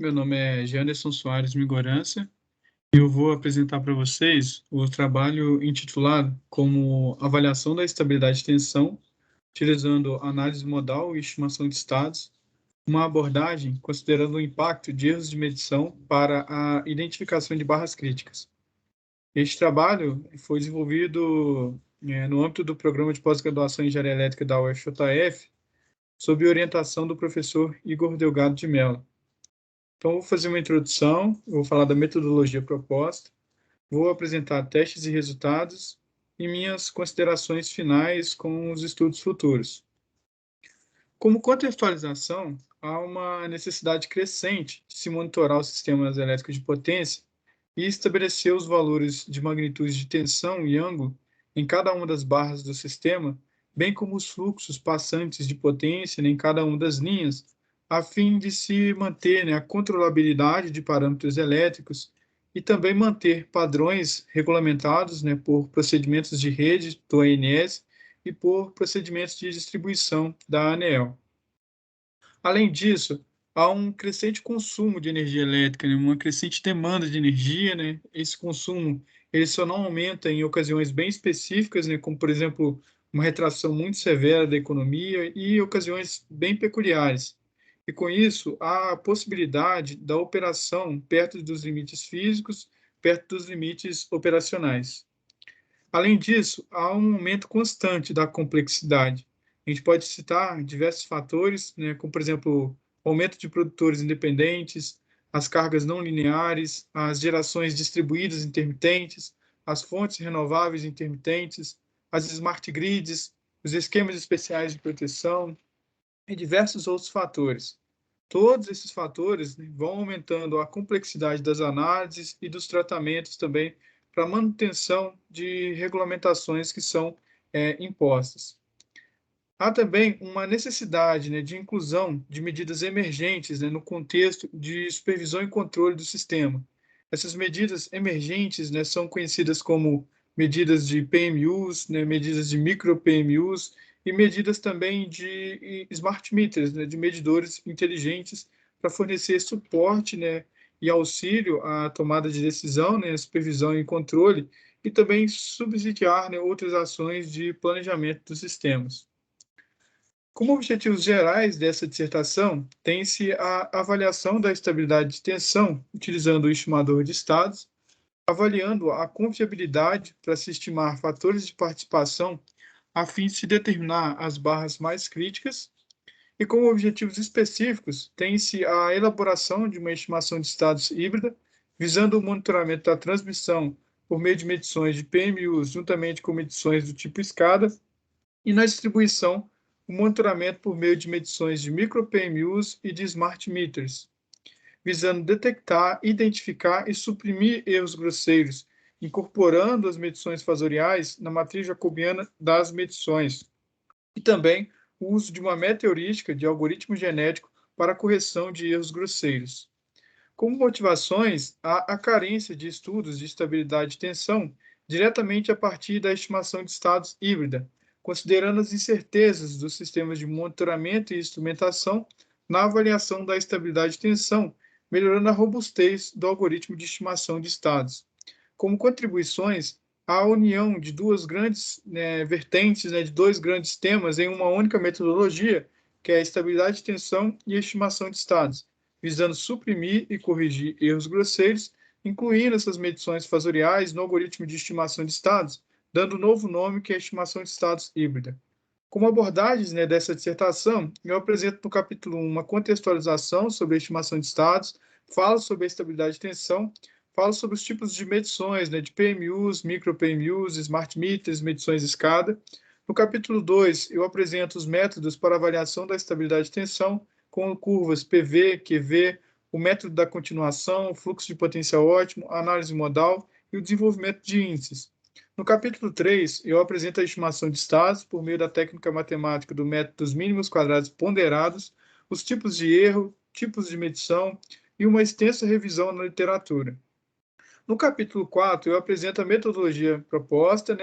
Meu nome é Janderson Soares Migorança e eu vou apresentar para vocês o trabalho intitulado como Avaliação da Estabilidade de Tensão, utilizando análise modal e estimação de estados, uma abordagem considerando o impacto de erros de medição para a identificação de barras críticas. Este trabalho foi desenvolvido no âmbito do Programa de Pós-Graduação em Engenharia Elétrica da UFJF, sob orientação do professor Igor Delgado de Mello. Então, vou fazer uma introdução, vou falar da metodologia proposta, vou apresentar testes e resultados e minhas considerações finais com os estudos futuros. Como contextualização, há uma necessidade crescente de se monitorar os sistemas elétricos de potência e estabelecer os valores de magnitude de tensão e ângulo em cada uma das barras do sistema, bem como os fluxos passantes de potência em cada uma das linhas, a fim de se manter a controlabilidade de parâmetros elétricos e também manter padrões regulamentados por procedimentos de rede do ANS e por procedimentos de distribuição da ANEEL. Além disso, há um crescente consumo de energia elétrica, uma crescente demanda de energia, Esse consumo ele só não aumenta em ocasiões bem específicas, como, por exemplo, uma retração muito severa da economia e ocasiões bem peculiares. E com isso, há a possibilidade da operação perto dos limites físicos, perto dos limites operacionais. Além disso, há um aumento constante da complexidade. A gente pode citar diversos fatores, como, por exemplo, o aumento de produtores independentes, as cargas não lineares, as gerações distribuídas intermitentes, as fontes renováveis intermitentes, as smart grids, os esquemas especiais de proteção e diversos outros fatores. Todos esses fatores vão aumentando a complexidade das análises e dos tratamentos também para a manutenção de regulamentações que são impostas. Há também uma necessidade de inclusão de medidas emergentes no contexto de supervisão e controle do sistema. Essas medidas emergentes são conhecidas como medidas de PMUs, medidas de micro-PMUs e medidas também de smart meters, de medidores inteligentes para fornecer suporte e auxílio à tomada de decisão, supervisão e controle, e também subsidiar outras ações de planejamento dos sistemas. Como objetivos gerais dessa dissertação, tem-se a avaliação da estabilidade de tensão, utilizando o estimador de estados, avaliando a confiabilidade para se estimar fatores de participação a fim de se determinar as barras mais críticas, e como objetivos específicos, tem-se a elaboração de uma estimação de estados híbrida, visando o monitoramento da transmissão por meio de medições de PMUs, juntamente com medições do tipo escada, e na distribuição, o monitoramento por meio de medições de micro-PMUs e de smart meters, visando detectar, identificar e suprimir erros grosseiros, incorporando as medições fasoriais na matriz jacobiana das medições, e também o uso de uma meta-heurística de algoritmo genético para a correção de erros grosseiros. Como motivações, há a carência de estudos de estabilidade de tensão diretamente a partir da estimação de estados híbrida, considerando as incertezas dos sistemas de monitoramento e instrumentação na avaliação da estabilidade de tensão, melhorando a robustez do algoritmo de estimação de estados. Como contribuições, a união de duas grandes vertentes, de dois grandes temas em uma única metodologia, que é a estabilidade de tensão e a estimação de estados, visando suprimir e corrigir erros grosseiros, incluindo essas medições fasoriais no algoritmo de estimação de estados, dando um novo nome que é a estimação de estados híbrida. Como abordagens dessa dissertação, eu apresento no capítulo 1 uma contextualização sobre a estimação de estados, falo sobre a estabilidade de tensão, falo sobre os tipos de medições, de PMUs, micro-PMUs, smart meters, medições escada. No capítulo 2, eu apresento os métodos para avaliação da estabilidade de tensão, com curvas PV, QV, o método da continuação, o fluxo de potencial ótimo, a análise modal e o desenvolvimento de índices. No capítulo 3, eu apresento a estimação de estados por meio da técnica matemática do método dos mínimos quadrados ponderados, os tipos de erro, tipos de medição e uma extensa revisão na literatura. No capítulo 4, eu apresento a metodologia proposta,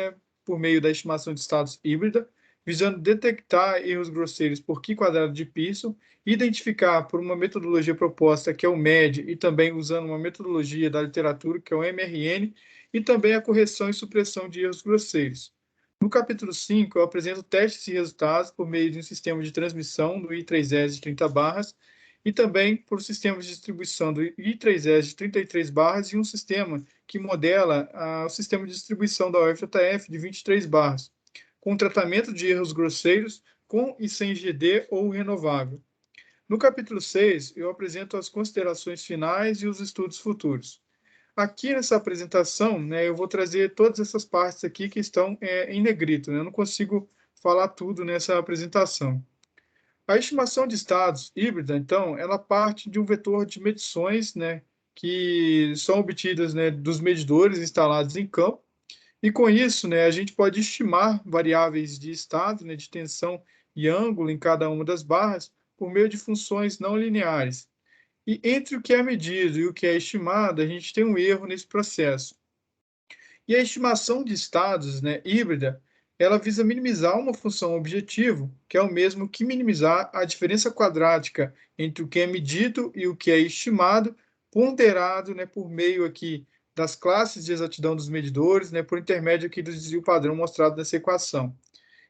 por meio da estimação de estados híbrida, visando detectar erros grosseiros por Q² de Pearson, identificar por uma metodologia proposta, que é o MED, e também usando uma metodologia da literatura, que é o MRN, e também a correção e supressão de erros grosseiros. No capítulo 5, eu apresento testes e resultados por meio de um sistema de transmissão do I3S de 30 barras e também por sistemas de distribuição do I3S de 33 barras e um sistema que modela o sistema de distribuição da UFJF de 23 barras, com tratamento de erros grosseiros com e sem GD ou renovável. No capítulo 6, eu apresento as considerações finais e os estudos futuros. Aqui nessa apresentação, né, eu vou trazer todas essas partes aqui que estão em negrito, né? Eu não consigo falar tudo nessa apresentação. A estimação de estados híbrida, então, ela parte de um vetor de medições, né, que são obtidas, né, dos medidores instalados em campo, e com isso, né, a gente pode estimar variáveis de estado, né, de tensão e ângulo em cada uma das barras por meio de funções não lineares. E entre o que é medido e o que é estimado, a gente tem um erro nesse processo. E a estimação de estados, né, híbrida, ela visa minimizar uma função objetivo, que é o mesmo que minimizar a diferença quadrática entre o que é medido e o que é estimado, ponderado, né, por meio aqui das classes de exatidão dos medidores, né, por intermédio aqui do desvio padrão mostrado nessa equação.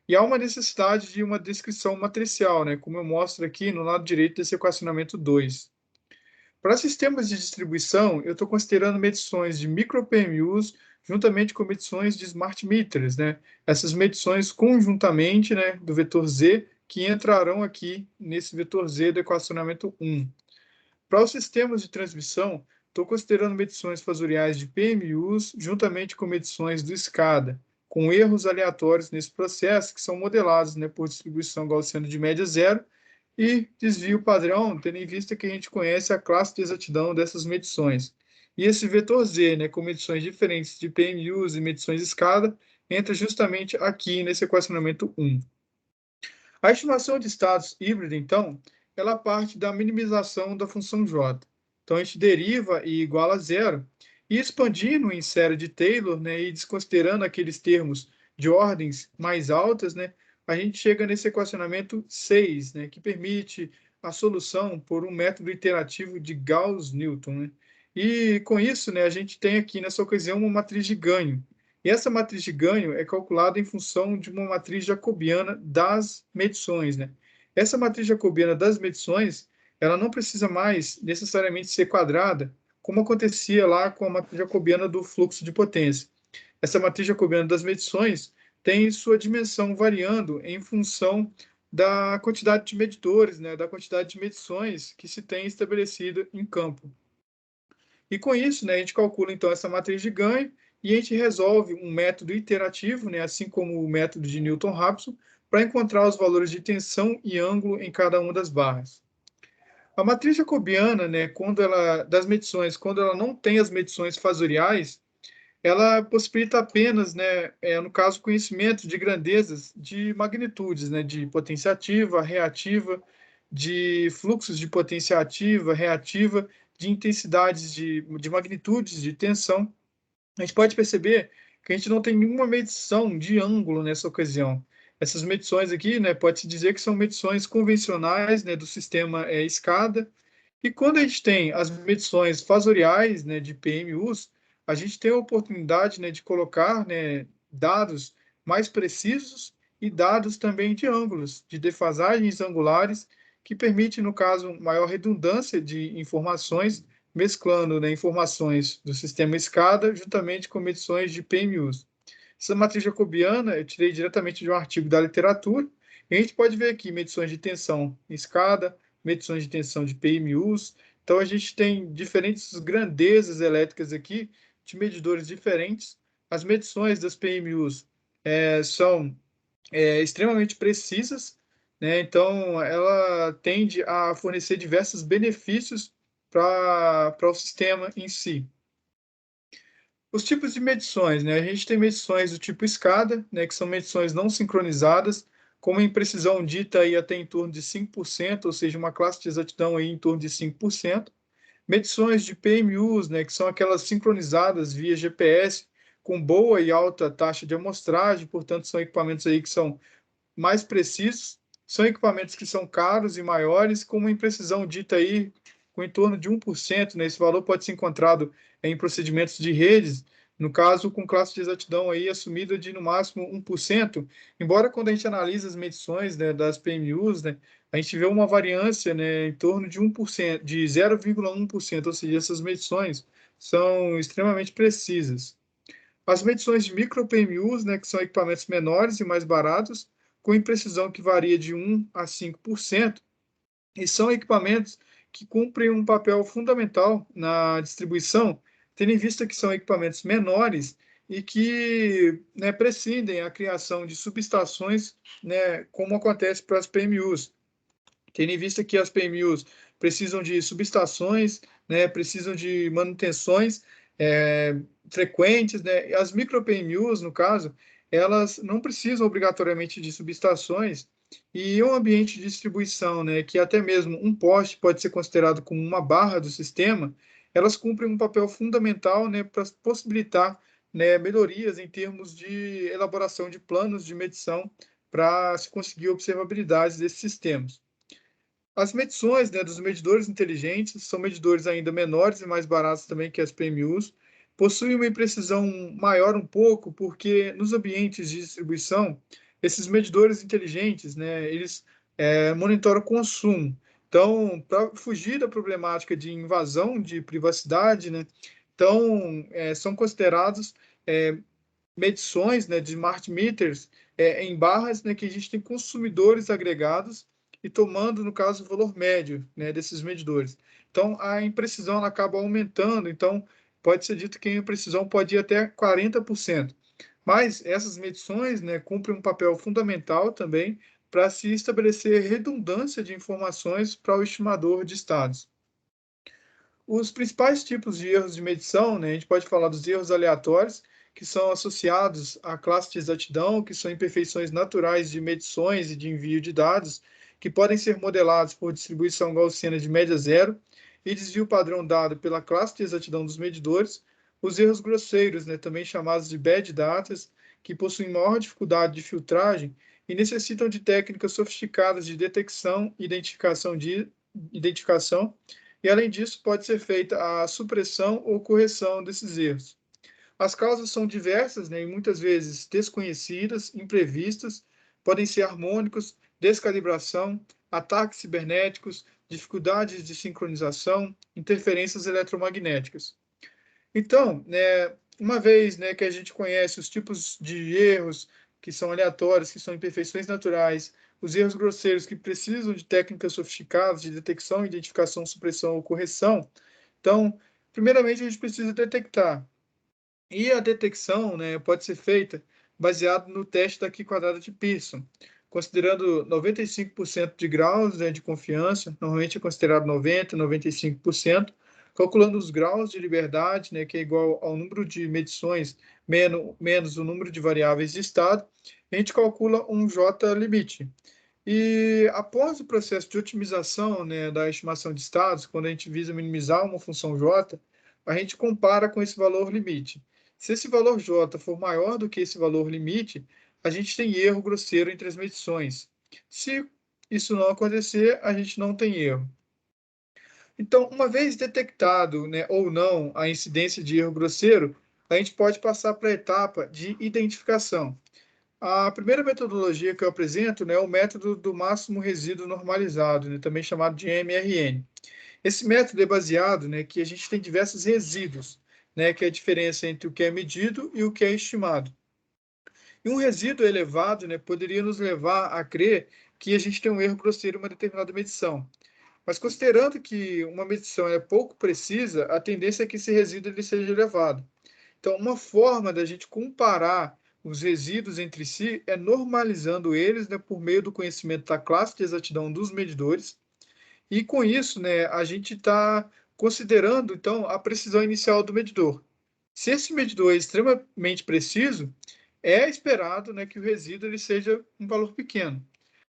E há uma necessidade de uma descrição matricial, né, como eu mostro aqui no lado direito desse equacionamento 2. Para sistemas de distribuição, eu estou considerando medições de micro-PMUs juntamente com medições de smart meters, né? Essas medições conjuntamente, né, do vetor Z, que entrarão aqui nesse vetor Z do equacionamento 1. Para os sistemas de transmissão, estou considerando medições fasoriais de PMUs juntamente com medições do SCADA, com erros aleatórios nesse processo, que são modelados, né, por distribuição gaussiana de média zero, e desvio padrão, tendo em vista que a gente conhece a classe de exatidão dessas medições. E esse vetor Z, né, com medições diferentes de PMUs e medições escada, entra justamente aqui nesse equacionamento 1. A estimação de estados híbrida, então, ela parte da minimização da função j. Então, a gente deriva e iguala a zero, e expandindo em série de Taylor, né, e desconsiderando aqueles termos de ordens mais altas, né, a gente chega nesse equacionamento 6, né, que permite a solução por um método iterativo de Gauss-Newton. Né? E com isso, né, a gente tem aqui nessa ocasião uma matriz de ganho. E essa matriz de ganho é calculada em função de uma matriz jacobiana das medições. Né? Essa matriz jacobiana das medições, ela não precisa mais necessariamente ser quadrada, como acontecia lá com a matriz jacobiana do fluxo de potência. Essa matriz jacobiana das medições tem sua dimensão variando em função da quantidade de medidores, né, da quantidade de medições que se tem estabelecido em campo. E com isso, né, a gente calcula então essa matriz de ganho e a gente resolve um método iterativo, né, assim como o método de Newton-Raphson, para encontrar os valores de tensão e ângulo em cada uma das barras. A matriz jacobiana, né, das medições, quando ela não tem as medições fasoriais, ela possibilita apenas, né, no caso, conhecimento de grandezas de magnitudes, né, de potência ativa, reativa, de fluxos de potência ativa, reativa, de intensidades de magnitudes de tensão. A gente pode perceber que a gente não tem nenhuma medição de ângulo nessa ocasião. Essas medições aqui, né, pode-se dizer que são medições convencionais, né, do sistema SCADA, e quando a gente tem as medições fasoriais, né, de PMUs, a gente tem a oportunidade, né, de colocar, né, dados mais precisos e dados também de ângulos, de defasagens angulares, que permite, no caso, maior redundância de informações, mesclando, né, informações do sistema SCADA juntamente com medições de PMUs. Essa matriz jacobiana eu tirei diretamente de um artigo da literatura, e a gente pode ver aqui medições de tensão em escada, medições de tensão de PMUs. Então, a gente tem diferentes grandezas elétricas aqui, de medidores diferentes. As medições das PMUs são extremamente precisas, né? Então, ela tende a fornecer diversos benefícios para o sistema em si. Os tipos de medições, né? A gente tem medições do tipo escada, né, que são medições não sincronizadas, com uma imprecisão dita aí até em torno de 5%, ou seja, uma classe de exatidão aí em torno de 5%. Medições de PMUs, né, que são aquelas sincronizadas via GPS, com boa e alta taxa de amostragem, portanto, são equipamentos aí que são mais precisos, são equipamentos que são caros e maiores, com uma imprecisão dita aí com em torno de 1%, né? Esse valor pode ser encontrado em procedimentos de redes, no caso, com classe de exatidão aí assumida de no máximo 1%, embora quando a gente analisa as medições, né, das PMUs, né, a gente vê uma variância, né, em torno de 1%, de 0,1%, ou seja, essas medições são extremamente precisas. As medições de micro-PMUs, né, que são equipamentos menores e mais baratos, com imprecisão que varia de 1 a 5%, e são equipamentos que cumprem um papel fundamental na distribuição, tendo em vista que são equipamentos menores e que, né, prescindem a criação de subestações, né, como acontece para as PMUs, tendo em vista que as PMUs precisam de subestações, né, precisam de manutenções frequentes, né, as micro PMUs, no caso, elas não precisam obrigatoriamente de subestações, e um ambiente de distribuição, né, que até mesmo um poste pode ser considerado como uma barra do sistema, elas cumprem um papel fundamental, né, para possibilitar, né, melhorias em termos de elaboração de planos de medição para se conseguir observabilidade desses sistemas. As medições, né, dos medidores inteligentes são medidores ainda menores e mais baratos também que as PMUs, possuem uma imprecisão maior um pouco, porque nos ambientes de distribuição, esses medidores inteligentes, né, eles monitoram o consumo. Então, para fugir da problemática de invasão de privacidade, né, então, são considerados é, medições, né, de smart meters em barras, né, que a gente tem consumidores agregados e tomando, no caso, o valor médio, né, desses medidores. Então, a imprecisão ela acaba aumentando, então pode ser dito que a imprecisão pode ir até 40%. Mas essas medições, né, cumprem um papel fundamental também para se estabelecer redundância de informações para o estimador de estados. Os principais tipos de erros de medição, né, a gente pode falar dos erros aleatórios, que são associados à classe de exatidão, que são imperfeições naturais de medições e de envio de dados, que podem ser modelados por distribuição gaussiana de média zero e desvio padrão dado pela classe de exatidão dos medidores. Os erros grosseiros, né, também chamados de bad data, que possuem maior dificuldade de filtragem e necessitam de técnicas sofisticadas de detecção e identificação, e, além disso, pode ser feita a supressão ou correção desses erros. As causas são diversas, né, e muitas vezes desconhecidas, imprevistas, podem ser harmônicos, descalibração, ataques cibernéticos, dificuldades de sincronização, interferências eletromagnéticas. Então, né, uma vez, né, que a gente conhece os tipos de erros que são aleatórios, que são imperfeições naturais, os erros grosseiros que precisam de técnicas sofisticadas de detecção, identificação, supressão ou correção, então, primeiramente a gente precisa detectar. E a detecção, né, pode ser feita baseado no teste da Q-quadrada de Pearson, considerando 95% de graus, né, de confiança, normalmente é considerado 90, 95%, calculando os graus de liberdade, né, que é igual ao número de medições menos o número de variáveis de estado, a gente calcula um J-limite. E após o processo de otimização, né, da estimação de estados, quando a gente visa minimizar uma função J, a gente compara com esse valor limite. Se esse valor J for maior do que esse valor limite, a gente tem erro grosseiro entre as medições. Se isso não acontecer, a gente não tem erro. Então, uma vez detectado, né, ou não a incidência de erro grosseiro, a gente pode passar para a etapa de identificação. A primeira metodologia que eu apresento, né, é o método do máximo resíduo normalizado, né, também chamado de MRN. Esse método é baseado, né, que a gente tem diversos resíduos, né, que é a diferença entre o que é medido e o que é estimado. E um resíduo elevado, né, poderia nos levar a crer que a gente tem um erro grosseiro em uma determinada medição. Mas considerando que uma medição é pouco precisa, a tendência é que esse resíduo ele seja elevado. Então, uma forma da gente comparar os resíduos entre si é normalizando eles, né, por meio do conhecimento da classe de exatidão dos medidores. E com isso, né, a gente está considerando, então, a precisão inicial do medidor. Se esse medidor é extremamente preciso, é esperado, né, que o resíduo ele seja um valor pequeno.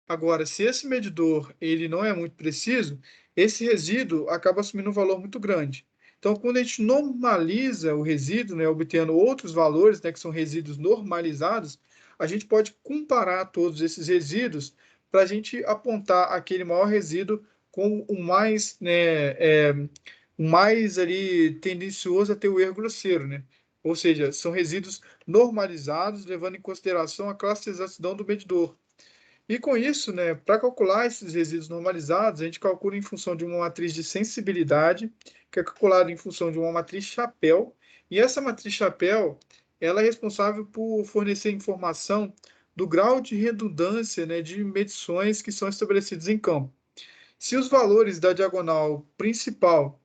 Agora, se esse medidor ele não é muito preciso, esse resíduo acaba assumindo um valor muito grande. Então, quando a gente normaliza o resíduo, né, obtendo outros valores, né, que são resíduos normalizados, a gente pode comparar todos esses resíduos para a gente apontar aquele maior resíduo como o mais, o mais ali tendencioso a ter o erro grosseiro, né? Ou seja, são resíduos normalizados, levando em consideração a classe de exatidão do medidor. E com isso, né, para calcular esses resíduos normalizados, a gente calcula em função de uma matriz de sensibilidade, que é calculada em função de uma matriz chapéu, e essa matriz chapéu, ela é responsável por fornecer informação do grau de redundância, né, de medições que são estabelecidos em campo. Se os valores da diagonal principal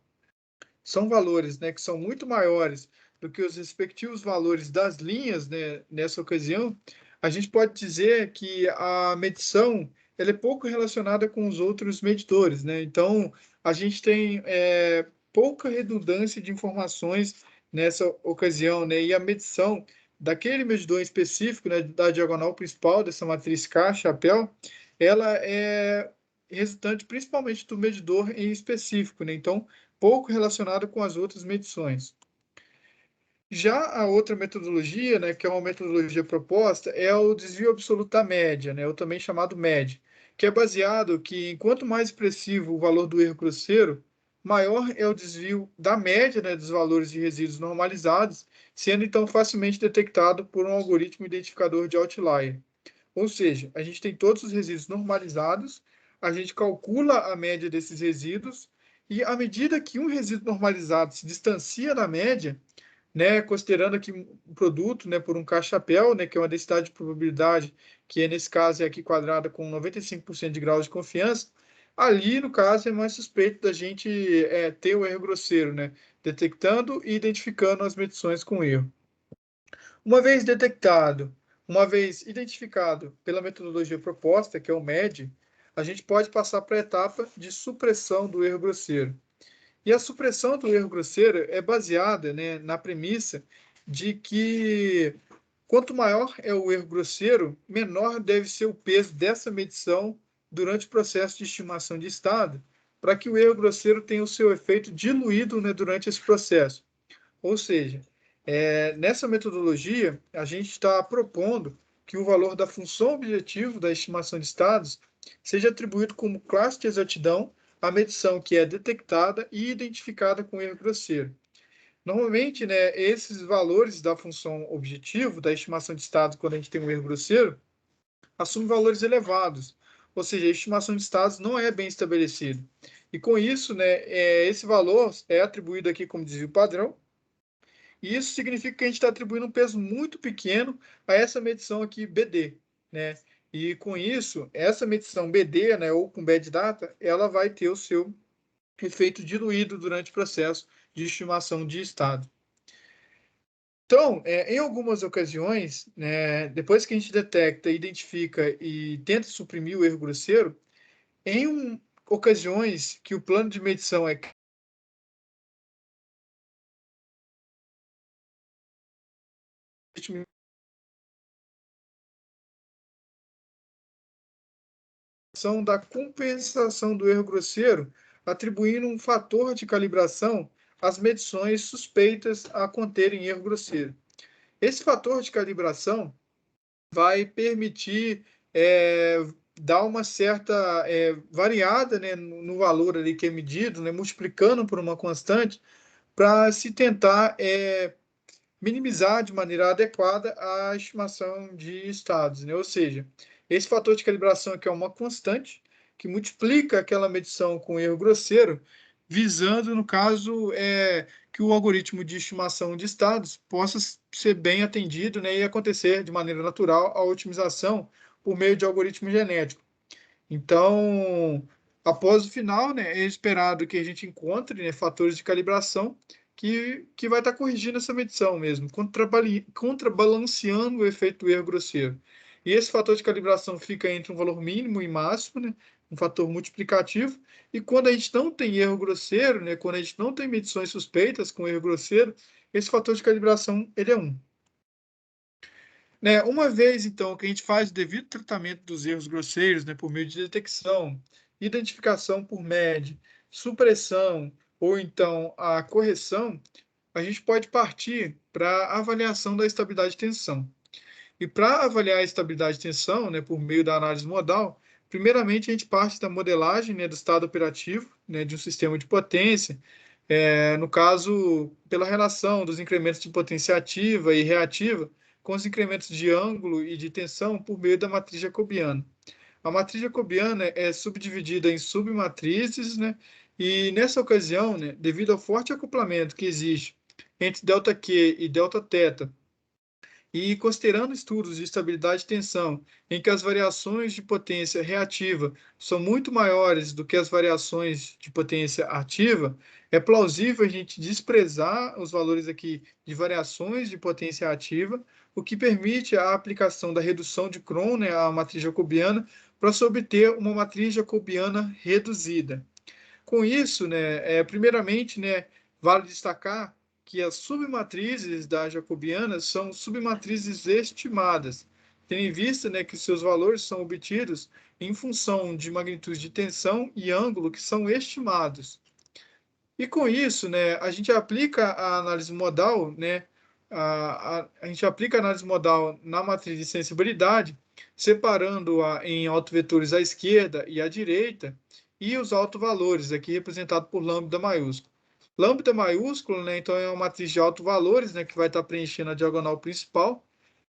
são valores, né, que são muito maiores do que os respectivos valores das linhas, né, nessa ocasião, a gente pode dizer que a medição ela é pouco relacionada com os outros medidores, né? Então, a gente tem pouca redundância de informações nessa ocasião, né? E a medição daquele medidor específico, né, da diagonal principal dessa matriz K, chapéu, ela é resultante principalmente do medidor em específico, né? Então, pouco relacionado com as outras medições. Já a outra metodologia, né, que é uma metodologia proposta, é o desvio absoluto da média, né, ou também chamado MED, que é baseado que, enquanto mais expressivo o valor do erro grosseiro, maior é o desvio da média, né, dos valores de resíduos normalizados, sendo então facilmente detectado por um algoritmo identificador de outlier. Ou seja, a gente tem todos os resíduos normalizados, a gente calcula a média desses resíduos, e à medida que um resíduo normalizado se distancia da média, né, considerando aqui um produto, né, por um K-chapéu, né, que é uma densidade de probabilidade, que nesse caso é aqui quadrada com 95% de grau de confiança, ali, no caso, é mais suspeito da gente ter o erro grosseiro, né, detectando e identificando as medições com erro. Uma vez detectado, uma vez identificado pela metodologia proposta, que é o MED, a gente pode passar para a etapa de supressão do erro grosseiro. E a supressão do erro grosseiro é baseada, né, na premissa de que quanto maior é o erro grosseiro, menor deve ser o peso dessa medição durante o processo de estimação de estado, para que o erro grosseiro tenha o seu efeito diluído, né, durante esse processo. Ou seja, nessa metodologia, a gente está propondo que o valor da função objetivo da estimação de estados seja atribuído como classe de exatidão à medição que é detectada e identificada com erro grosseiro. Normalmente, né, esses valores da função objetivo da estimação de estados, quando a gente tem um erro grosseiro, assumem valores elevados, ou seja, a estimação de estados não é bem estabelecida. E com isso, né, esse valor é atribuído aqui como desvio padrão, e isso significa que a gente está atribuindo um peso muito pequeno a essa medição aqui BD, né? E com isso, essa medição BD, né, ou com bad data, ela vai ter o seu efeito diluído durante o processo de estimação de estado. Então, em algumas ocasiões, né, depois que a gente detecta, identifica e tenta suprimir o erro grosseiro, ocasiões que o plano de medição é da compensação do erro grosseiro, atribuindo um fator de calibração às medições suspeitas a conterem erro grosseiro. Esse fator de calibração vai permitir dar uma certa variada, né, no valor ali que é medido, né, multiplicando por uma constante, para se tentar minimizar de maneira adequada a estimação de estados, né? Ou seja, esse fator de calibração aqui é uma constante que multiplica aquela medição com erro grosseiro, visando, no caso, que o algoritmo de estimação de estados possa ser bem atendido, né, e acontecer de maneira natural a otimização por meio de algoritmo genético. Então, após o final, né, é esperado que a gente encontre, né, fatores de calibração que vai estar corrigindo essa medição mesmo, contrabalanceando o efeito do erro grosseiro. E esse fator de calibração fica entre um valor mínimo e máximo, né, um fator multiplicativo, e quando a gente não tem erro grosseiro, né, quando a gente não tem medições suspeitas com erro grosseiro, esse fator de calibração ele é 1. Né, uma vez, então, que a gente faz o devido tratamento dos erros grosseiros, né, por meio de detecção, identificação por MED, supressão ou então a correção, a gente pode partir para a avaliação da estabilidade de tensão. E para avaliar a estabilidade de tensão, né, por meio da análise modal, primeiramente a gente parte da modelagem, né, do estado operativo, né, de um sistema de potência, no caso, pela relação dos incrementos de potência ativa e reativa com os incrementos de ângulo e de tensão por meio da matriz jacobiana. A matriz jacobiana é subdividida em submatrizes, né? E nessa ocasião, né, devido ao forte acoplamento que existe entre ΔQ e Δθ, e considerando estudos de estabilidade de tensão, em que as variações de potência reativa são muito maiores do que as variações de potência ativa, é plausível a gente desprezar os valores aqui de variações de potência ativa, o que permite a aplicação da redução de Kron, né, à matriz jacobiana, para se obter uma matriz jacobiana reduzida. Com isso, né, primeiramente, né, vale destacar que as submatrizes da jacobiana são submatrizes estimadas, tendo em vista, né, que seus valores são obtidos em função de magnitude de tensão e ângulo que são estimados. E com isso, né, a gente aplica a análise modal, né, a gente aplica a análise modal na matriz de sensibilidade, separando-a em autovetores à esquerda e à direita, e os autovalores, aqui representado por lambda maiúsculo. Lambda maiúsculo, né, então é uma matriz de autovalores, né, que vai estar preenchendo a diagonal principal,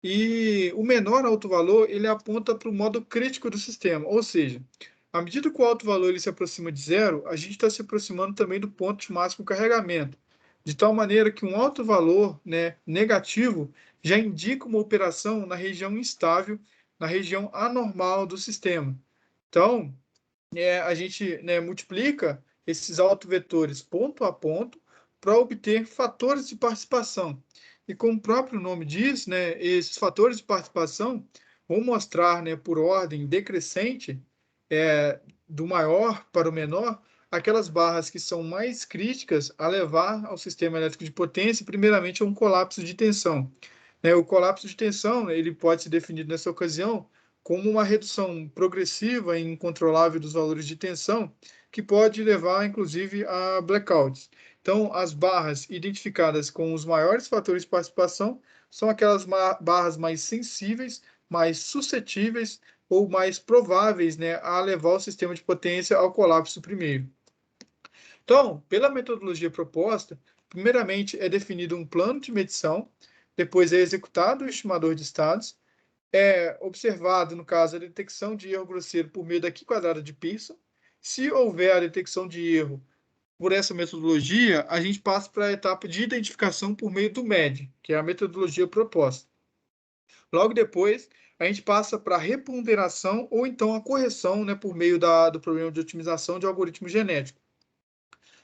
e o menor autovalor, ele aponta para o modo crítico do sistema, ou seja, à medida que o alto valor ele se aproxima de zero, a gente está se aproximando também do ponto de máximo carregamento, de tal maneira que um alto valor, né, negativo já indica uma operação na região instável, na região anormal do sistema. Então, a gente, né, multiplica esses autovetores ponto a ponto para obter fatores de participação. E como o próprio nome diz, né, esses fatores de participação vão mostrar, né, por ordem decrescente, do maior para o menor, aquelas barras que são mais críticas a levar ao sistema elétrico de potência, primeiramente a um colapso de tensão. O colapso de tensão, ele pode ser definido nessa ocasião como uma redução progressiva e incontrolável dos valores de tensão, que pode levar, inclusive, a blackouts. Então, as barras identificadas com os maiores fatores de participação são aquelas barras mais sensíveis, mais suscetíveis ou mais prováveis, né, a levar o sistema de potência ao colapso primeiro. Então, pela metodologia proposta, primeiramente é definido um plano de medição, depois é executado o estimador de estados, é observado, no caso, a detecção de erro grosseiro por meio da Q² de Pearson. Se houver a detecção de erro por essa metodologia, a gente passa para a etapa de identificação por meio do MED, que é a metodologia proposta. Logo depois, a gente passa para a reponderação ou então a correção, né, por meio do problema de otimização de algoritmo genético.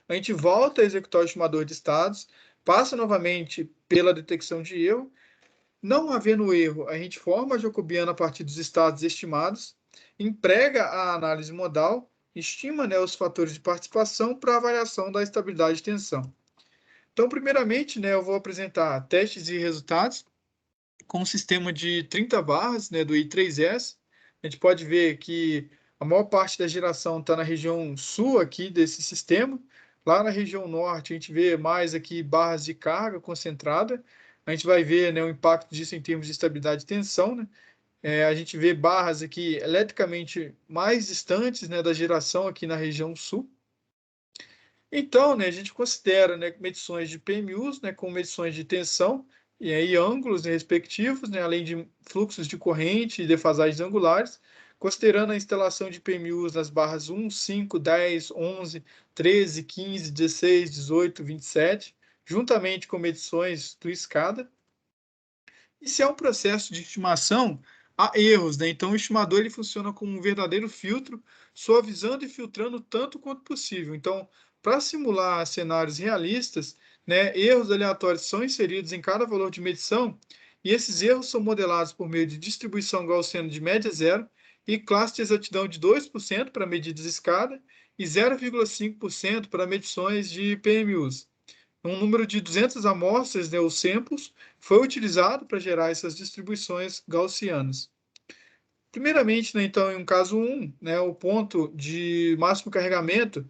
A gente volta a executar o estimador de estados, passa novamente pela detecção de erro. Não havendo erro, a gente forma a jacobiana a partir dos estados estimados, emprega a análise modal, estima, né, os fatores de participação para avaliação da estabilidade de tensão. Então, primeiramente, né, eu vou apresentar testes e resultados com um sistema de 30 barras, né, do I3S. A gente pode ver que a maior parte da geração está na região sul aqui desse sistema. Lá na região norte, a gente vê mais aqui barras de carga concentrada. A gente vai ver, né, o impacto disso em termos de estabilidade de tensão, né? A gente vê barras aqui eletricamente mais distantes, né, da geração aqui na região sul. Então, né, a gente considera, né, medições de PMUs, né, com medições de tensão e aí ângulos, né, respectivos, né, além de fluxos de corrente e defasagens angulares, considerando a instalação de PMUs nas barras 1, 5, 10, 11, 13, 15, 16, 18, 27, juntamente com medições do SCADA. E se é um processo de estimação, há erros, né? Então, o estimador ele funciona como um verdadeiro filtro, suavizando e filtrando tanto quanto possível. Então, para simular cenários realistas, né, erros aleatórios são inseridos em cada valor de medição, e esses erros são modelados por meio de distribuição gaussiana de média zero e classe de exatidão de 2% para medidas escada e 0,5% para medições de PMUs. Um número de 200 amostras, né, ou samples, foi utilizado para gerar essas distribuições gaussianas. Primeiramente, né, então, em um caso 1, né, o ponto de máximo carregamento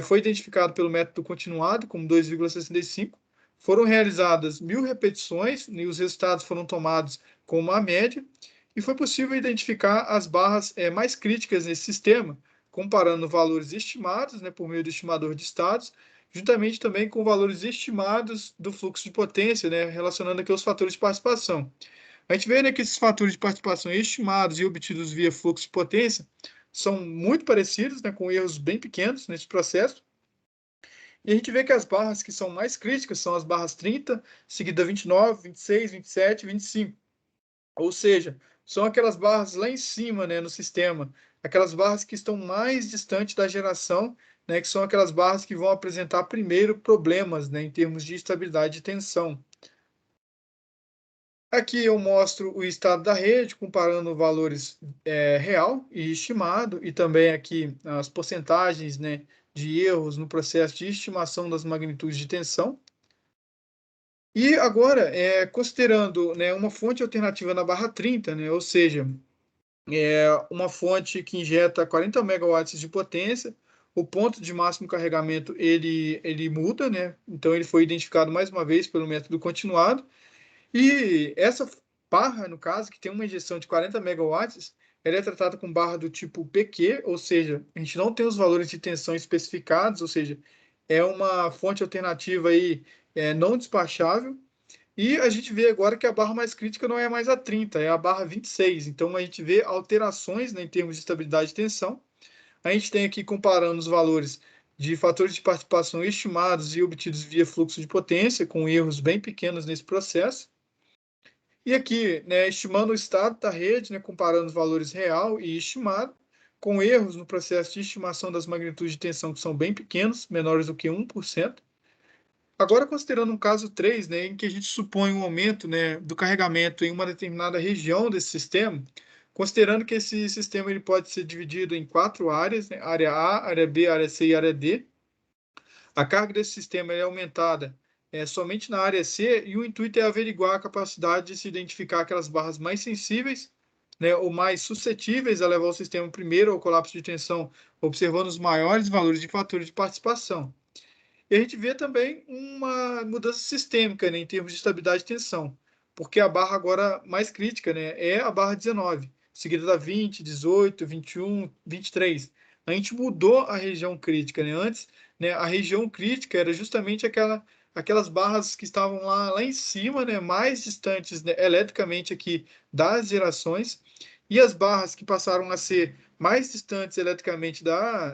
foi identificado pelo método continuado como 2,65. Foram realizadas 1.000 repetições e os resultados foram tomados como a média, e foi possível identificar as barras mais críticas nesse sistema, comparando valores estimados, né, por meio do estimador de estados, juntamente também com valores estimados do fluxo de potência, né, relacionando aqui os fatores de participação. A gente vê, né, que esses fatores de participação estimados e obtidos via fluxo de potência são muito parecidos, né, com erros bem pequenos nesse processo. E a gente vê que as barras que são mais críticas são as barras 30, seguida 29, 26, 27 e 25. Ou seja, são aquelas barras lá em cima, né, no sistema, aquelas barras que estão mais distantes da geração, né, que são aquelas barras que vão apresentar primeiro problemas, né, em termos de estabilidade de tensão. Aqui eu mostro o estado da rede, comparando valores real e estimado, e também aqui as porcentagens, né, de erros no processo de estimação das magnitudes de tensão. E agora, considerando, né, uma fonte alternativa na barra 30, né, ou seja, uma fonte que injeta 40 megawatts de potência, o ponto de máximo carregamento ele muda, né? Então ele foi identificado mais uma vez pelo método continuado. E essa barra, no caso, que tem uma injeção de 40 megawatts, ela é tratada com barra do tipo PQ, ou seja, a gente não tem os valores de tensão especificados, ou seja, é uma fonte alternativa aí, não despachável. E a gente vê agora que a barra mais crítica não é mais a 30, é a barra 26. Então a gente vê alterações, né, em termos de estabilidade de tensão. A gente tem aqui comparando os valores de fatores de participação estimados e obtidos via fluxo de potência, com erros bem pequenos nesse processo. E aqui, né, estimando o estado da rede, né, comparando os valores real e estimado, com erros no processo de estimação das magnitudes de tensão que são bem pequenos, menores do que 1%. Agora, considerando um caso 3, né, em que a gente supõe um aumento, né, do carregamento em uma determinada região desse sistema, considerando que esse sistema ele pode ser dividido em 4 áreas, né, área A, área B, área C e área D. A carga desse sistema é aumentada somente na área C, e o intuito é averiguar a capacidade de se identificar aquelas barras mais sensíveis, né, ou mais suscetíveis a levar o sistema primeiro ao colapso de tensão, observando os maiores valores de fatores de participação. E a gente vê também uma mudança sistêmica, né, em termos de estabilidade de tensão, porque a barra agora mais crítica, né, é a barra 19, seguida da 20, 18, 21, 23. A gente mudou a região crítica, né? Antes, né, a região crítica era justamente aquelas barras que estavam lá em cima, né, mais distantes, né, eletricamente aqui das gerações, e as barras que passaram a ser mais distantes eletricamente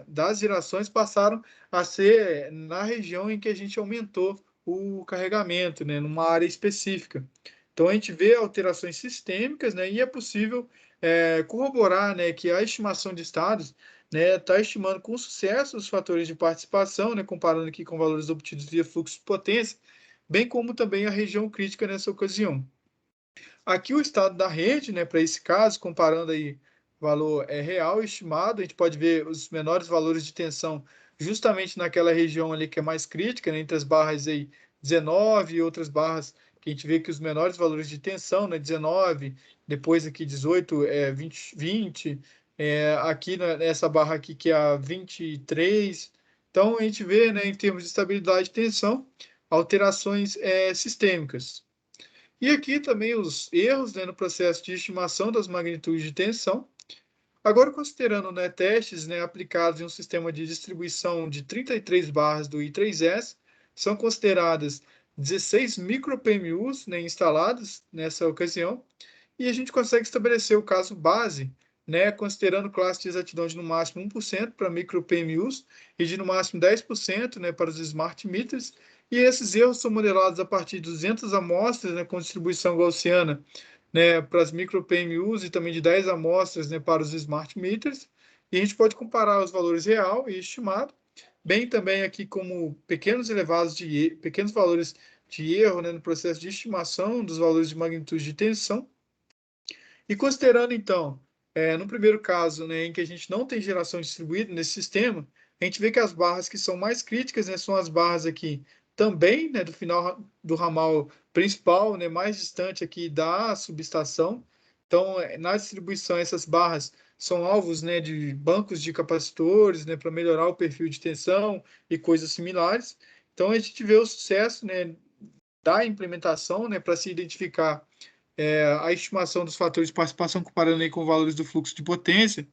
das gerações passaram a ser na região em que a gente aumentou o carregamento, né, numa área específica. Então a gente vê alterações sistêmicas, né, e é possível corroborar, né, que a estimação de estados, né, está estimando com sucesso os fatores de participação, né, comparando aqui com valores obtidos via fluxo de potência, bem como também a região crítica nessa ocasião. Aqui o estado da rede, né, para esse caso, comparando aí valor real estimado, a gente pode ver os menores valores de tensão justamente naquela região ali que é mais crítica, né, entre as barras aí 19 e outras barras que a gente vê que os menores valores de tensão, né, 19, depois aqui 18, 20, 20, aqui nessa barra aqui que é a 23. Então a gente vê, né, em termos de estabilidade de tensão, alterações sistêmicas. E aqui também os erros, né, no processo de estimação das magnitudes de tensão. Agora, considerando, né, testes, né, aplicados em um sistema de distribuição de 33 barras do I3S, são consideradas 16 micro-PMUs, né, instaladas nessa ocasião, e a gente consegue estabelecer o caso base, né, considerando classe de exatidão de no máximo 1% para micro-PMUs e de no máximo 10%, né, para os smart meters, e esses erros são modelados a partir de 200 amostras, né, com distribuição gaussiana, né, para as micro-PMUs e também de 10 amostras, né, para os smart meters, e a gente pode comparar os valores real e estimado, bem também aqui como pequenos valores de erro, né, no processo de estimação dos valores de magnitude de tensão. E considerando, então, no primeiro caso, né, em que a gente não tem geração distribuída nesse sistema, a gente vê que as barras que são mais críticas, né, são as barras aqui também, né, do final do ramal principal, né, mais distante aqui da subestação. Então, na distribuição, essas barras são alvos, né, de bancos de capacitores, né, para melhorar o perfil de tensão e coisas similares. Então, a gente vê o sucesso, né, da implementação, né, para se identificar a estimação dos fatores de participação, comparando aí com valores do fluxo de potência.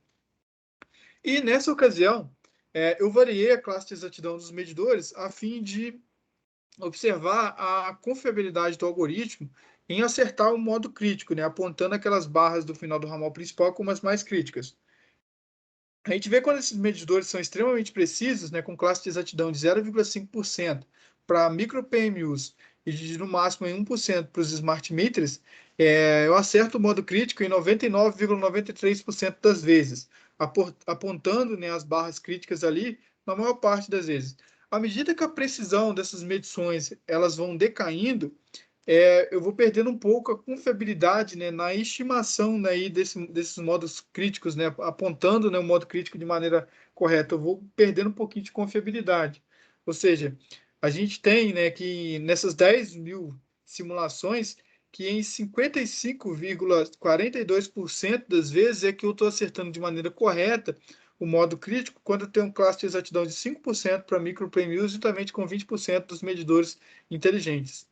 E nessa ocasião, eu variei a classe de exatidão dos medidores a fim de observar a confiabilidade do algoritmo em acertar o modo crítico, né, apontando aquelas barras do final do ramal principal como as mais críticas. A gente vê quando esses medidores são extremamente precisos, né, com classe de exatidão de 0,5% para micro PMUs e de no máximo em 1% para os smart meters, eu acerto o modo crítico em 99,93% das vezes, apontando, né, as barras críticas ali na maior parte das vezes. À medida que a precisão dessas medições elas vão decaindo, eu vou perdendo um pouco a confiabilidade, né, na estimação, né, aí desses modos críticos, né, apontando, né, o modo crítico de maneira correta. Eu vou perdendo um pouquinho de confiabilidade. Ou seja, a gente tem, né, que nessas 10.000 simulações, que em 55,42% das vezes é que eu estou acertando de maneira correta o modo crítico, quando eu tenho um classe de exatidão de 5% para micro PMUs, juntamente com 20% dos medidores inteligentes.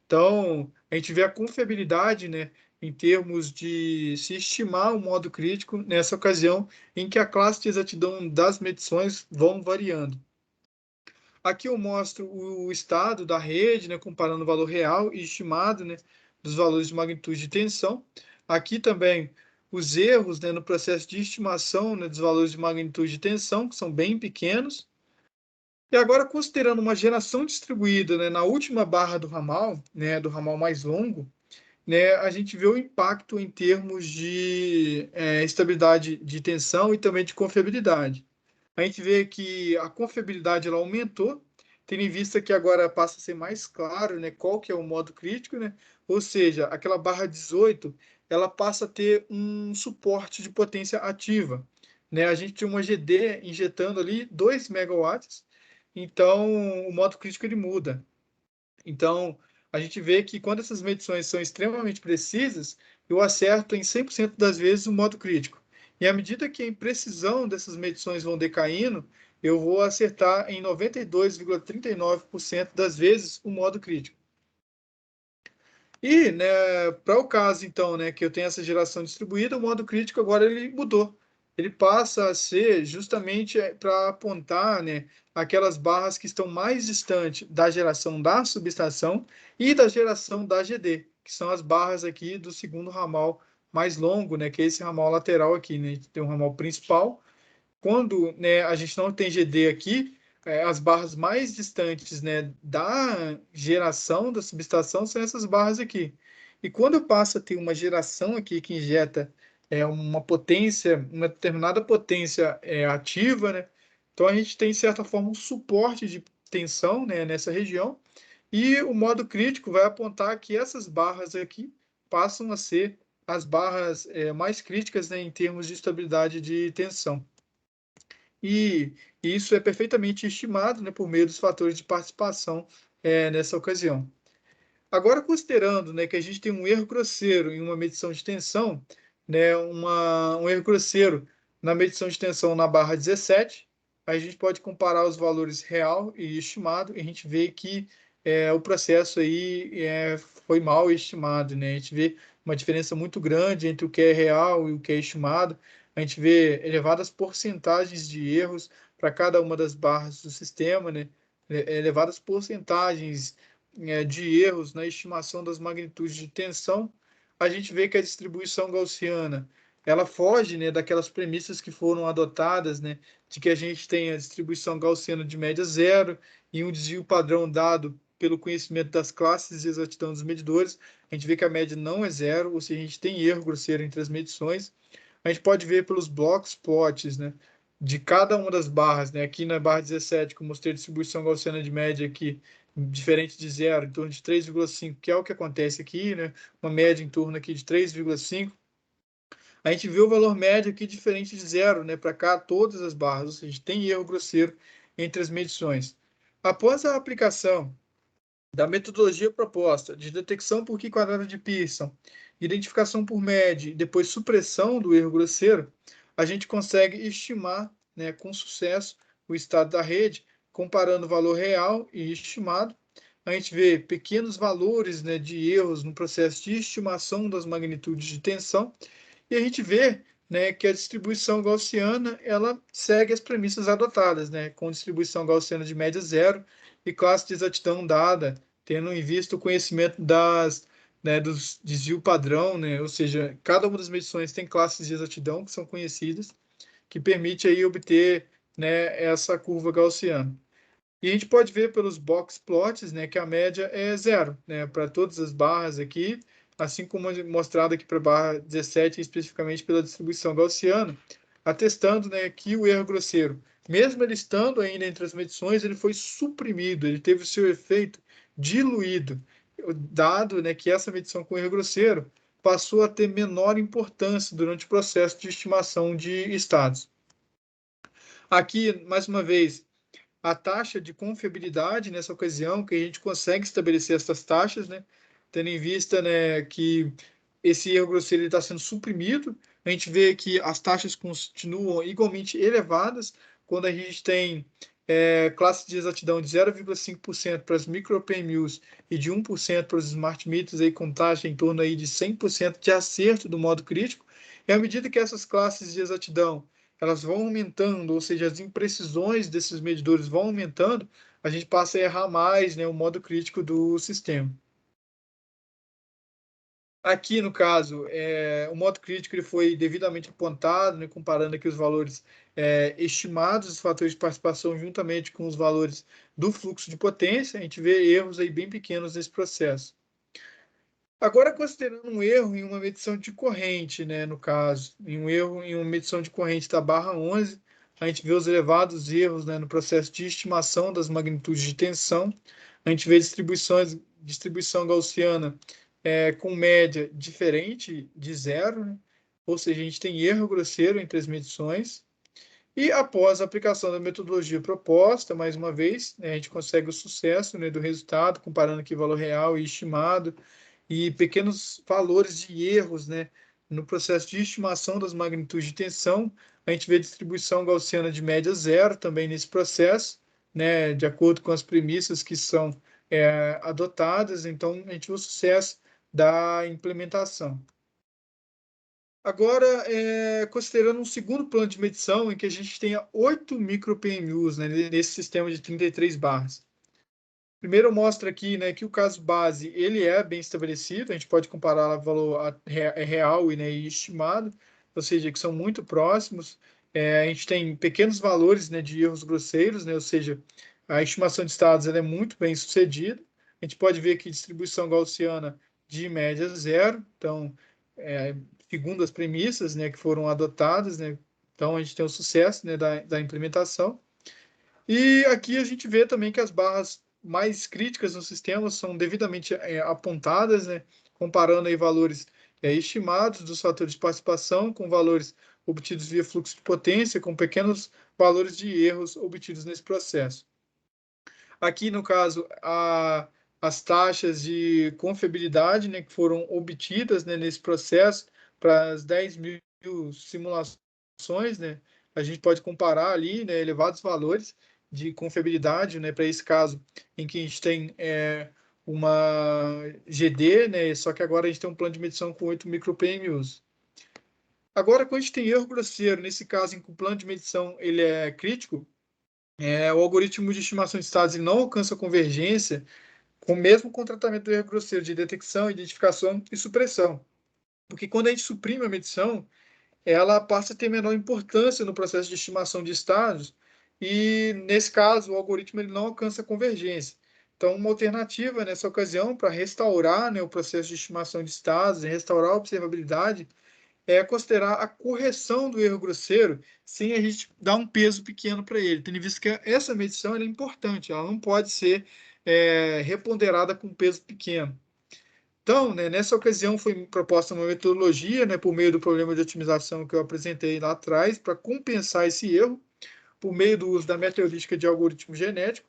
Então, a gente vê a confiabilidade, né, em termos de se estimar o modo crítico nessa ocasião em que a classe de exatidão das medições vão variando. Aqui eu mostro o estado da rede, né, comparando o valor real e estimado, né, dos valores de magnitude de tensão. Aqui também os erros, né, no processo de estimação, né, dos valores de magnitude de tensão, que são bem pequenos. E agora, considerando uma geração distribuída, né, na última barra do ramal, né, do ramal mais longo, né, a gente vê o impacto em termos de estabilidade de tensão e também de confiabilidade. A gente vê que a confiabilidade ela aumentou, tendo em vista que agora passa a ser mais claro, né, qual que é o modo crítico, né? Ou seja, aquela barra 18, ela passa a ter um suporte de potência ativa, né? A gente tinha uma GD injetando ali 2 megawatts, então o modo crítico ele muda. Então, a gente vê que quando essas medições são extremamente precisas, eu acerto em 100% das vezes o modo crítico. E à medida que a imprecisão dessas medições vão decaindo, eu vou acertar em 92,39% das vezes o modo crítico. E, né, para o caso, então, né, que eu tenho essa geração distribuída, o modo crítico agora ele mudou. Ele passa a ser justamente para apontar, né, aquelas barras que estão mais distantes da geração da subestação e da geração da GD, que são as barras aqui do segundo ramal mais longo, né, que é esse ramal lateral aqui, né? A gente tem um ramal principal. Quando, né, a gente não tem GD aqui, as barras mais distantes, né, da geração da subestação são essas barras aqui. E quando eu passo a ter uma geração aqui que injeta uma potência, uma determinada potência ativa, né, então a gente tem, de certa forma, um suporte de tensão, né, nessa região, e o modo crítico vai apontar que essas barras aqui passam a ser as barras mais críticas, né, em termos de estabilidade de tensão. E isso é perfeitamente estimado, né, por meio dos fatores de participação nessa ocasião. Agora, considerando, né, que a gente tem um erro grosseiro em uma medição de tensão, né, um erro grosseiro na medição de tensão na barra 17, a gente pode comparar os valores real e estimado, e a gente vê que o processo aí foi mal estimado, né? A gente vê uma diferença muito grande entre o que é real e o que é estimado. A gente vê elevadas porcentagens de erros para cada uma das barras do sistema, né? Elevadas porcentagens de erros na estimação das magnitudes de tensão. A gente vê que a distribuição gaussiana ela foge, né, daquelas premissas que foram adotadas, né, de que a gente tem a distribuição gaussiana de média zero e um desvio padrão dado pelo conhecimento das classes de exatidão dos medidores. A gente vê que a média não é zero, ou seja, a gente tem erro grosseiro entre as medições. A gente pode ver pelos blocos plots, né, de cada uma das barras, né? Aqui na barra 17, que eu mostrei a distribuição gaussiana de média aqui, diferente de zero, em torno de 3,5, que é o que acontece aqui, né? Uma média em torno aqui de 3,5. A gente vê o valor médio aqui diferente de zero, né? Para cá, todas as barras, ou seja, tem erro grosseiro entre as medições. Após a aplicação da metodologia proposta de detecção por Q quadrado de Pearson, identificação por média e depois supressão do erro grosseiro, a gente consegue estimar, né, com sucesso o estado da rede, comparando o valor real e estimado. a gente vê pequenos valores, né, de erros no processo de estimação das magnitudes de tensão, e a gente vê, né, que a distribuição gaussiana ela segue as premissas adotadas, né, com distribuição gaussiana de média zero e classe de exatidão dada, tendo em vista o conhecimento dos desvio padrão, né, ou seja, cada uma das medições tem classes de exatidão que são conhecidas, que permite aí obter, né, essa curva gaussiana. E a gente pode ver pelos box plots, né, que a média é zero, né, para todas as barras aqui, assim como mostrado aqui para a barra 17, especificamente pela distribuição gaussiana, atestando, né, que o erro grosseiro, mesmo ele estando ainda entre as medições, ele foi suprimido, ele teve o seu efeito diluído, dado, né, que essa medição com erro grosseiro passou a ter menor importância durante o processo de estimação de estados. Aqui, mais uma vez, a taxa de confiabilidade nessa ocasião, que a gente consegue estabelecer essas taxas, né, tendo em vista, né, que esse erro grosseiro está sendo suprimido. A gente vê que as taxas continuam igualmente elevadas quando a gente tem classe de exatidão de 0,5% para as micro PMUs e de 1% para os smart meters, aí, com taxa em torno aí de 100% de acerto do modo crítico. E à medida que essas classes de exatidão elas vão aumentando, ou seja, as imprecisões desses medidores vão aumentando, a gente passa a errar mais, né, o modo crítico do sistema. Aqui, no caso, o modo crítico ele foi devidamente apontado, né, comparando aqui os valores estimados dos fatores de participação juntamente com os valores do fluxo de potência. A gente vê erros aí bem pequenos nesse processo. Agora, considerando um erro em uma medição de corrente, né, no caso, em um erro em uma medição de corrente da barra 11, a gente vê os elevados erros, né, no processo de estimação das magnitudes de tensão. A gente vê distribuição gaussiana com média diferente de zero, né? Ou seja, a gente tem erro grosseiro entre as medições. E após a aplicação da metodologia proposta, mais uma vez, né, a gente consegue o sucesso, né, do resultado, comparando aqui valor real e estimado, e pequenos valores de erros, né, no processo de estimação das magnitudes de tensão. A gente vê distribuição gaussiana de média zero também nesse processo, né, de acordo com as premissas que são adotadas. Então, a gente vê o sucesso da implementação. Agora, considerando um segundo plano de medição, em que a gente tenha 8 micro PMUs, né, nesse sistema de 33 barras. Primeiro mostra aqui, né, que o caso base ele é bem estabelecido, a gente pode comparar o valor real e, né, e estimado, ou seja, que são muito próximos. A gente tem pequenos valores, né, de erros grosseiros, né, ou seja, a estimação de estados ela é muito bem sucedida. A gente pode ver aqui distribuição gaussiana de média zero, então, segundo as premissas, né, que foram adotadas, né, então a gente tem o sucesso, né, da implementação. E aqui a gente vê também que as barras mais críticas no sistema são devidamente apontadas, né, comparando aí valores estimados dos fatores de participação com valores obtidos via fluxo de potência, com pequenos valores de erros obtidos nesse processo. Aqui, no caso, as taxas de confiabilidade, né, que foram obtidas, né, nesse processo para as 10.000 simulações, né, a gente pode comparar ali, né, elevados valores de confiabilidade, né, para esse caso em que a gente tem uma GD, né, só que agora a gente tem um plano de medição com 8 micro PMUs. Agora, quando a gente tem erro grosseiro, nesse caso em que o plano de medição ele é crítico, o algoritmo de estimação de estados ele não alcança convergência mesmo com o tratamento do erro grosseiro de detecção, identificação e supressão. Porque quando a gente suprime a medição, ela passa a ter menor importância no processo de estimação de estados e, nesse caso, o algoritmo ele não alcança convergência. Então, uma alternativa nessa ocasião para restaurar, né, o processo de estimação de estados e restaurar a observabilidade é considerar a correção do erro grosseiro sem a gente dar um peso pequeno para ele, tendo visto que essa medição é importante, ela não pode ser reponderada com peso pequeno. Então, né, nessa ocasião foi proposta uma metodologia, né, por meio do problema de otimização que eu apresentei lá atrás, para compensar esse erro, por meio do uso da meta-heurística de algoritmo genético,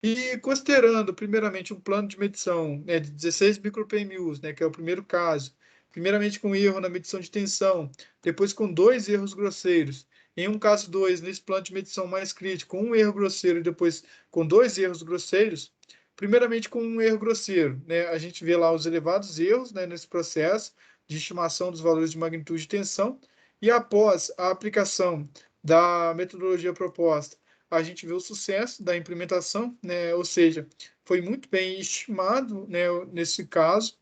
e considerando, primeiramente, um plano de medição, né, de 16 micro-PMUs, né, que é o primeiro caso, primeiramente com erro na medição de tensão, depois com 2 erros grosseiros. Em um caso 2, nesse plano de medição mais crítico, um erro grosseiro e depois com 2 erros grosseiros. Primeiramente, com um erro grosseiro, né? A gente vê lá os elevados erros, né, nesse processo de estimação dos valores de magnitude de tensão, e após a aplicação da metodologia proposta, a gente vê o sucesso da implementação, né? Ou seja, foi muito bem estimado, né, nesse caso.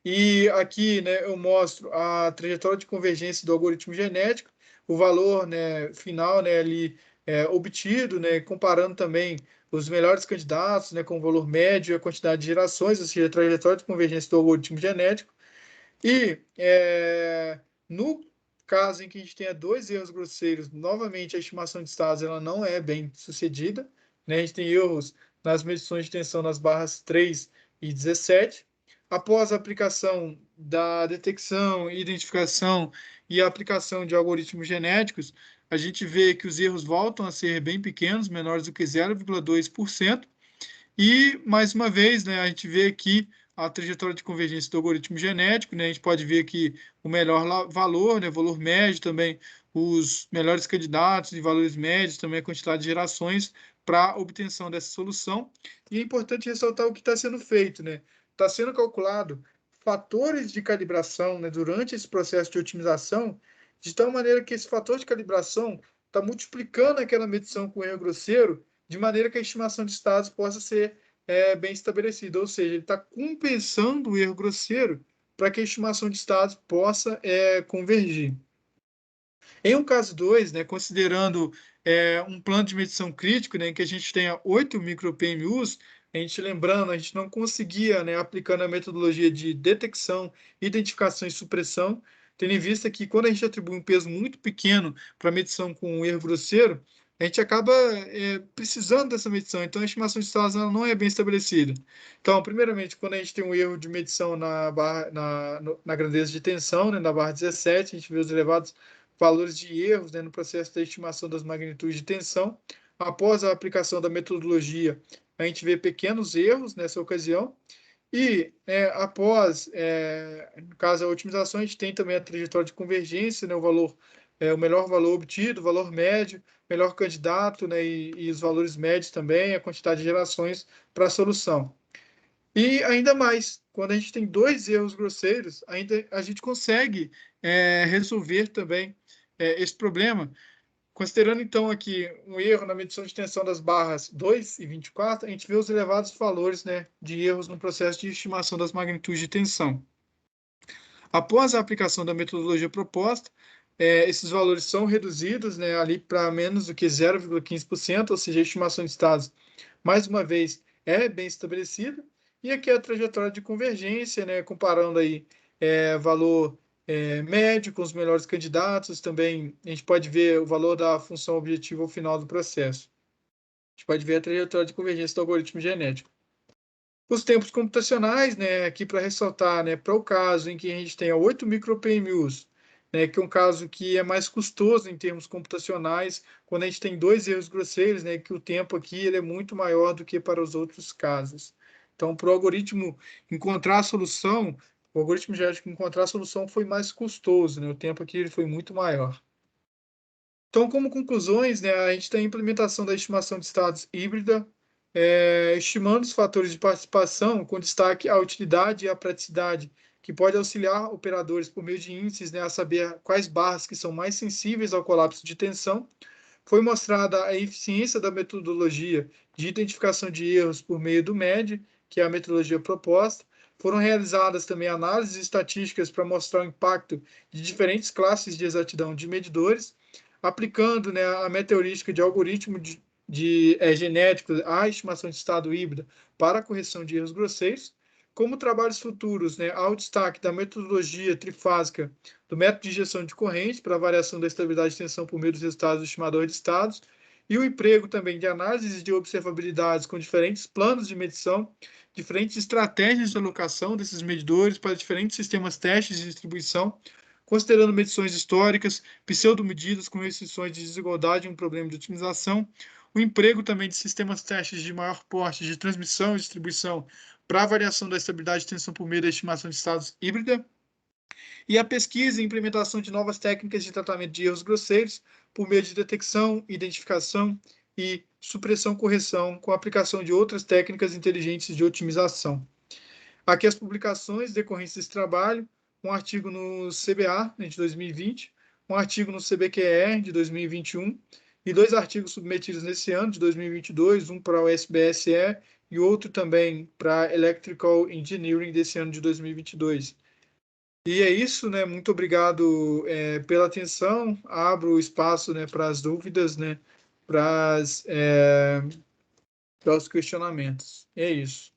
E aqui, né, eu mostro a trajetória de convergência do algoritmo genético, o valor, né, final, né, ali obtido, né, comparando também os melhores candidatos, né, com o valor médio e a quantidade de gerações, ou seja, a trajetória de convergência do algoritmo genético. E no caso em que a gente tenha dois erros grosseiros, novamente a estimação de estados ela não é bem sucedida, né? A gente tem erros nas medições de tensão nas barras 3 e 17. Após a aplicação da detecção, identificação e aplicação de algoritmos genéticos, a gente vê que os erros voltam a ser bem pequenos, menores do que 0,2%. E, mais uma vez, né, a gente vê aqui a trajetória de convergência do algoritmo genético, né, a gente pode ver aqui o melhor valor, né, valor médio também, os melhores candidatos e valores médios, também a quantidade de gerações para a obtenção dessa solução. E é importante ressaltar o que está sendo feito, né? Está sendo calculado fatores de calibração, né, durante esse processo de otimização, de tal maneira que esse fator de calibração está multiplicando aquela medição com erro grosseiro, de maneira que a estimação de estados possa ser bem estabelecida, ou seja, ele está compensando o erro grosseiro para que a estimação de estados possa convergir. Em um caso 2, né, considerando um plano de medição crítico, né, em que a gente tenha 8 micro-PMUs, a gente lembrando, a gente não conseguia, né, aplicando a metodologia de detecção, identificação e supressão, tendo em vista que quando a gente atribui um peso muito pequeno para medição com um erro grosseiro, a gente acaba precisando dessa medição, então a estimação de estados ela não é bem estabelecida. Então, primeiramente, quando a gente tem um erro de medição na grandeza de tensão, né, na barra 17, a gente vê os elevados valores de erros, né, no processo da estimação das magnitudes de tensão. Após a aplicação da metodologia, a gente vê pequenos erros nessa ocasião. E após, no caso, a otimização, a gente tem também a trajetória de convergência, né, o melhor valor obtido, o valor médio, melhor candidato, né, e os valores médios também, a quantidade de gerações para a solução. E ainda mais, quando a gente tem dois erros grosseiros, ainda a gente consegue resolver também esse problema. Considerando, então, aqui um erro na medição de tensão das barras 2 e 24, a gente vê os elevados valores, né, de erros no processo de estimação das magnitudes de tensão. Após a aplicação da metodologia proposta, esses valores são reduzidos, né, ali para menos do que 0,15%, ou seja, a estimação de estados, mais uma vez, é bem estabelecida. E aqui a trajetória de convergência, né, comparando aí valor médio com os melhores candidatos, também a gente pode ver o valor da função objetiva ao final do processo. A gente pode ver a trajetória de convergência do algoritmo genético. Os tempos computacionais, né, aqui para ressaltar, né, para o caso em que a gente tenha 8 micro-PMUs, né, que é um caso que é mais custoso em termos computacionais, quando a gente tem dois erros grosseiros, né, que o tempo aqui ele é muito maior do que para os outros casos. Então, para o algoritmo encontrar a solução, o algoritmo genético encontrar a solução foi mais custoso, né, o tempo aqui ele foi muito maior. Então, como conclusões, né, a gente tem a implementação da estimação de estados híbrida, estimando os fatores de participação, com destaque à utilidade e à praticidade, que pode auxiliar operadores por meio de índices, né, a saber quais barras que são mais sensíveis ao colapso de tensão. Foi mostrada a eficiência da metodologia de identificação de erros por meio do MED, que é a metodologia proposta. Foram realizadas também análises estatísticas para mostrar o impacto de diferentes classes de exatidão de medidores, aplicando, né, a meta-heurística de algoritmo genético à estimação de estado híbrida para a correção de erros grosseiros. Como trabalhos futuros, né, há o destaque da metodologia trifásica do método de injeção de corrente para a variação da estabilidade de tensão por meio dos resultados do estimador de estados, e o emprego também de análises de observabilidades com diferentes planos de medição, diferentes estratégias de alocação desses medidores para diferentes sistemas testes de distribuição, considerando medições históricas, pseudomedidas com restrições de desigualdade e um problema de otimização, o emprego também de sistemas testes de maior porte de transmissão e distribuição para a variação da estabilidade de tensão por meio da estimação de estados híbrida, e a pesquisa e implementação de novas técnicas de tratamento de erros grosseiros por meio de detecção, identificação e supressão, correção, com a aplicação de outras técnicas inteligentes de otimização. Aqui as publicações decorrentes desse trabalho, um artigo no CBA, né, de 2020, um artigo no CBQE de 2021 e dois artigos submetidos nesse ano, de 2022, um para o SBSE e outro também para Electrical Engineering desse ano de 2022. E é isso, né? Muito obrigado pela atenção. Abro o espaço, né, para as dúvidas, né, para os questionamentos. É isso.